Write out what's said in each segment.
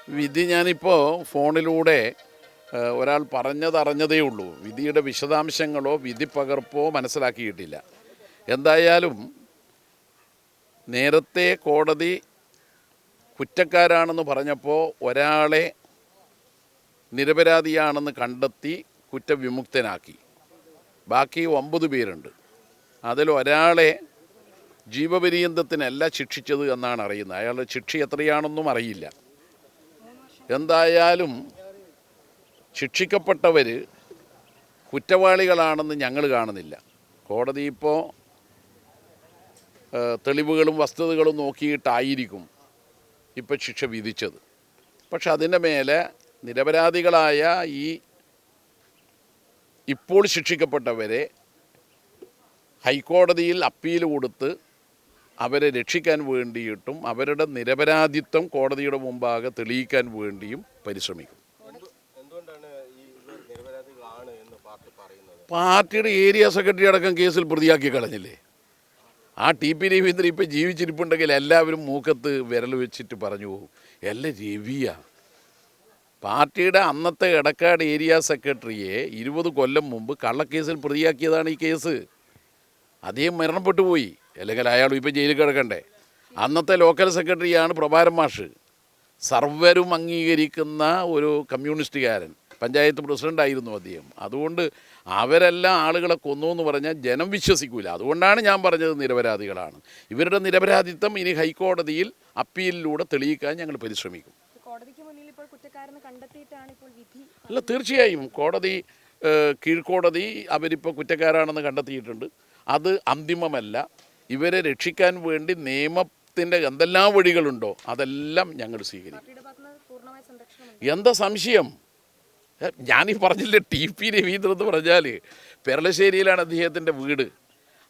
വിധി ഞാനിപ്പോൾ ഫോണിലൂടെ ഒരാൾ പറഞ്ഞതറിഞ്ഞതേ ഉള്ളൂ. വിധിയുടെ വിശദാംശങ്ങളോ വിധി പകർപ്പോ മനസ്സിലാക്കിയിട്ടില്ല. എന്തായാലും നേരത്തെ കോടതി കുറ്റക്കാരാണെന്ന് പറഞ്ഞപ്പോൾ ഒരാളെ നിരപരാധിയാണെന്ന് കണ്ടെത്തി കുറ്റവിമുക്തനാക്കി. ബാക്കി 9 പേരുണ്ട്. അതിലൊരാളെ ജീവപര്യന്തത്തിനല്ല ശിക്ഷിച്ചത് എന്നാണ് അറിയുന്നത്. അയാളുടെ ശിക്ഷ എത്രയാണെന്നും അറിയില്ല. എന്തായാലും ശിക്ഷിക്കപ്പെട്ടവർ കുറ്റവാളികളാണെന്ന് ഞങ്ങൾ കാണുന്നില്ല. കോടതി ഇപ്പോൾ തെളിവുകളും വസ്തുതകളും നോക്കിയിട്ടായിരിക്കും ഇപ്പോൾ ശിക്ഷ വിധിച്ചത്. പക്ഷെ അതിൻ്റെ മേലെ നിരപരാധികളായ ഇപ്പോൾ ശിക്ഷിക്കപ്പെട്ടവരെ ഹൈക്കോടതിയിൽ അപ്പീൽ കൊടുത്ത് അവരെ രക്ഷിക്കാൻ വേണ്ടിയിട്ടും അവരുടെ നിരപരാധിത്വം കോടതിയുടെ മുമ്പാകെ തെളിയിക്കാൻ വേണ്ടിയും പരിശ്രമിക്കും. പാർട്ടിയുടെ ഏരിയ സെക്രട്ടറി അടക്കം കേസിൽ പ്രതിയാക്കി കളഞ്ഞില്ലേ? ആ ടി പി രവീന്ദ്രൻ ഇപ്പം ജീവിച്ചിരിപ്പുണ്ടെങ്കിൽ എല്ലാവരും മൂക്കത്ത് വിരൽ വെച്ചിട്ട് പറഞ്ഞു പോകും, എല്ലാം രവിയാ. പാർട്ടിയുടെ അന്നത്തെ എടക്കാട് ഏരിയ സെക്രട്ടറിയെ 20 കൊല്ലം മുമ്പ് കള്ളക്കേസിൽ പ്രതിയാക്കിയതാണ് ഈ കേസ്. അദ്ദേഹം മരണപ്പെട്ടു പോയി, അല്ലെങ്കിൽ അയാൾ ഇപ്പം ജയിലിൽ കിടക്കണ്ടേ. അന്നത്തെ ലോക്കൽ സെക്രട്ടറിയാണ് പ്രഭാരം മാഷ്. സർവരും അംഗീകരിക്കുന്ന ഒരു കമ്മ്യൂണിസ്റ്റുകാരൻ, പഞ്ചായത്ത് പ്രസിഡൻ്റായിരുന്നു അദ്ദേഹം. അതുകൊണ്ട് അവരെല്ലാം ആളുകളെ കൊന്നു എന്ന് പറഞ്ഞാൽ ജനം വിശ്വസിക്കില്ല. അതുകൊണ്ടാണ് ഞാൻ പറഞ്ഞത് നിരപരാധികളാണ്. ഇവരുടെ നിരപരാധിത്വം ഇനി ഹൈക്കോടതിയിൽ അപ്പീലിലൂടെ തെളിയിക്കാൻ ഞങ്ങൾ പരിശ്രമിക്കും. അല്ല, തീർച്ചയായും കോടതി, കീഴ്ക്കോടതി അവരിപ്പോൾ കുറ്റക്കാരാണെന്ന് കണ്ടെത്തിയിട്ടുണ്ട്. അത് അന്തിമമല്ല. ഇവരെ രക്ഷിക്കാൻ വേണ്ടി നിയമത്തിൻ്റെ എന്തെല്ലാം വഴികളുണ്ടോ അതെല്ലാം ഞങ്ങൾ സ്വീകരിക്കും. എന്താ സംശയം? ഞാനീ പറഞ്ഞില്ലേ, ടി പി രവീന്ദ്രൻ എന്ന് പറഞ്ഞാൽ പെരളശ്ശേരിയിലാണ് അദ്ദേഹത്തിൻ്റെ വീട്.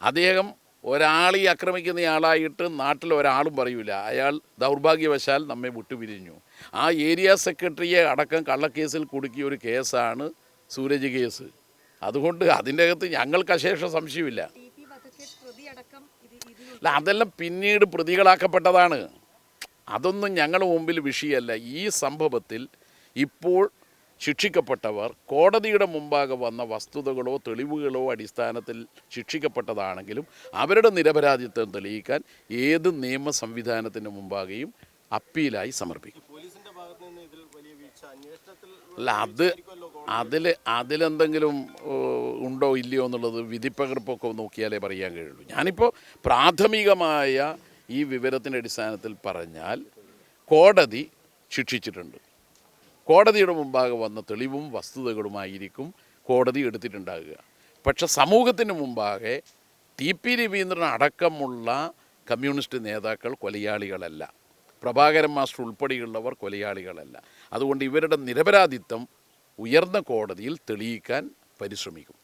അദ്ദേഹം ഒരാളീ ആക്രമിക്കുന്ന ആളായിട്ട് നാട്ടിൽ ഒരാളും പറയൂല. അയാൾ ദൗർഭാഗ്യവശാൽ നമ്മെ വിട്ടുപിരിഞ്ഞു. ആ ഏരിയ സെക്രട്ടറിയെ അടക്കം കള്ളക്കേസിൽ കുടുക്കിയ ഒരു കേസാണ് സൂരജ് കേസ്. അതുകൊണ്ട് അതിൻ്റെ അകത്ത് ഞങ്ങൾക്ക് അശേഷ സംശയമില്ല. അല്ല, അതെല്ലാം പിന്നീട് പ്രതികളാക്കപ്പെട്ടതാണ്. അതൊന്നും ഞങ്ങളുടെ മുമ്പിൽ വിഷയമല്ല. ഈ സംഭവത്തിൽ ഇപ്പോൾ ശിക്ഷിക്കപ്പെട്ടവർ കോടതിയുടെ മുമ്പാകെ വന്ന വസ്തുതകളോ തെളിവുകളോ അടിസ്ഥാനത്തിൽ ശിക്ഷിക്കപ്പെട്ടതാണെങ്കിലും അവരുടെ നിരപരാധിത്വം തെളിയിക്കാൻ ഏത് നിയമ സംവിധാനത്തിന് മുമ്പാകെയും അപ്പീലായി സമർപ്പിക്കും. അല്ല, അതിലെന്തെങ്കിലും ഉണ്ടോ ഇല്ലയോ എന്നുള്ളത് വിധിപ്പകർപ്പൊക്കെ നോക്കിയാലേ പറയാൻ കഴിയുള്ളൂ. ഞാനിപ്പോൾ പ്രാഥമികമായ ഈ വിവരത്തിൻ്റെ അടിസ്ഥാനത്തിൽ പറഞ്ഞാൽ കോടതി ശിക്ഷിച്ചിട്ടുണ്ട്. കോടതിയുടെ മുമ്പാകെ വന്ന തെളിവും വസ്തുതകളുമായിരിക്കും കോടതി എടുത്തിട്ടുണ്ടാകുക. പക്ഷെ സമൂഹത്തിന് മുമ്പാകെ ടി പി രവീന്ദ്രൻ അടക്കമുള്ള കമ്മ്യൂണിസ്റ്റ് നേതാക്കൾ കൊലയാളികളല്ല, പ്രഭാകരൻ മാസ്റ്റർ ഉൾപ്പെടെയുള്ളവർ കൊലയാളികളല്ല. അതുകൊണ്ട് ഇവരുടെ നിരപരാധിത്വം ഉയർന്ന കോടതിയിൽ തെളിയിക്കാൻ പരിശ്രമിക്കും.